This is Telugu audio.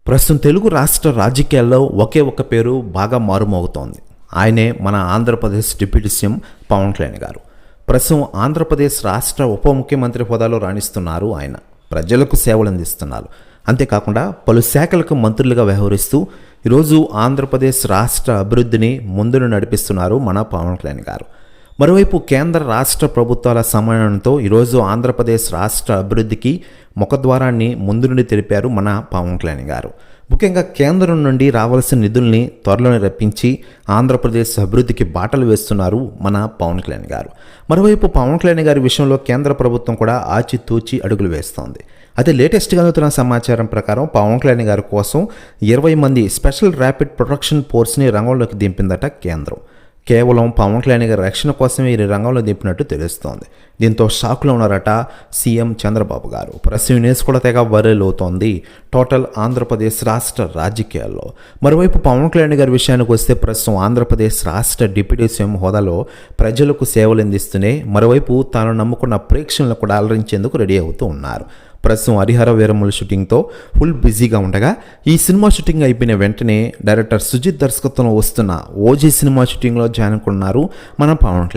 ప్రస్తుతం తెలుగు రాష్ట్ర రాజకీయాల్లో ఒకే ఒక పేరు బాగా మారుమోగుతోంది. ఆయనే మన ఆంధ్రప్రదేశ్ డిప్యూటీ సీఎం పవన్ కళ్యాణ్ గారు. ప్రస్తుతం ఆంధ్రప్రదేశ్ రాష్ట్ర ఉప ముఖ్యమంత్రి హోదాలో రాణిస్తున్నారు. ఆయన ప్రజలకు సేవలు అందిస్తున్నారు. అంతేకాకుండా పలు శాఖలకు మంత్రులుగా వ్యవహరిస్తూ ఈరోజు ఆంధ్రప్రదేశ్ రాష్ట్ర అభివృద్ధిని ముందును నడిపిస్తున్నారు మన పవన్ కళ్యాణ్ గారు. మరోవైపు కేంద్ర రాష్ట్ర ప్రభుత్వాల సమన్వయంతో ఈరోజు ఆంధ్రప్రదేశ్ రాష్ట్ర అభివృద్ధికి ముఖద్వారాన్ని ముందు నుండి తెలిపారు మన పవన్ కళ్యాణ్ గారు. ముఖ్యంగా కేంద్రం నుండి రావాల్సిన నిధుల్ని త్వరలోనే రప్పించి ఆంధ్రప్రదేశ్ అభివృద్ధికి బాటలు వేస్తున్నారు మన పవన్ కళ్యాణ్ గారు. మరోవైపు పవన్ కళ్యాణ్ గారి విషయంలో కేంద్ర ప్రభుత్వం కూడా ఆచితూచి అడుగులు వేస్తోంది. అయితే లేటెస్ట్గా అందుతున్న సమాచారం ప్రకారం పవన్ కళ్యాణ్ గారి కోసం 20 మంది స్పెషల్ ర్యాపిడ్ ప్రొటెక్షన్ ఫోర్స్ని రంగంలోకి దింపిందట కేంద్రం. కేవలం పవన్ కళ్యాణ్ గారి రక్షణ కోసమే ఈ రంగంలో దింపినట్టు తెలుస్తోంది. దీంతో షాక్లో ఉన్నారట సీఎం చంద్రబాబు గారు. ప్రస్తుతం న్యూస్ కూడా తెగ వైరల్ అవుతోంది టోటల్ ఆంధ్రప్రదేశ్ రాష్ట్ర రాజకీయాల్లో. మరోవైపు పవన్ కళ్యాణ్ గారి విషయానికి వస్తే ప్రస్తుతం ఆంధ్రప్రదేశ్ రాష్ట్ర డిప్యూటీ సీఎం హోదాలో ప్రజలకు సేవలు అందిస్తూనే మరోవైపు తాను నమ్ముకున్న ప్రేక్షకులను కూడా అలరించేందుకు రెడీ అవుతూ ఉన్నారు. ప్రస్తుతం హరిహర వీరముల షూటింగ్తో ఫుల్ బిజీగా ఉండగా ఈ సినిమా షూటింగ్ అయిపోయిన వెంటనే డైరెక్టర్ సుజిత్ దర్శకత్వంలో వస్తున్న ఓజీ సినిమా షూటింగ్లో జాయిన్ అనుకున్నారు మన పవన్ కళ్యాణ్.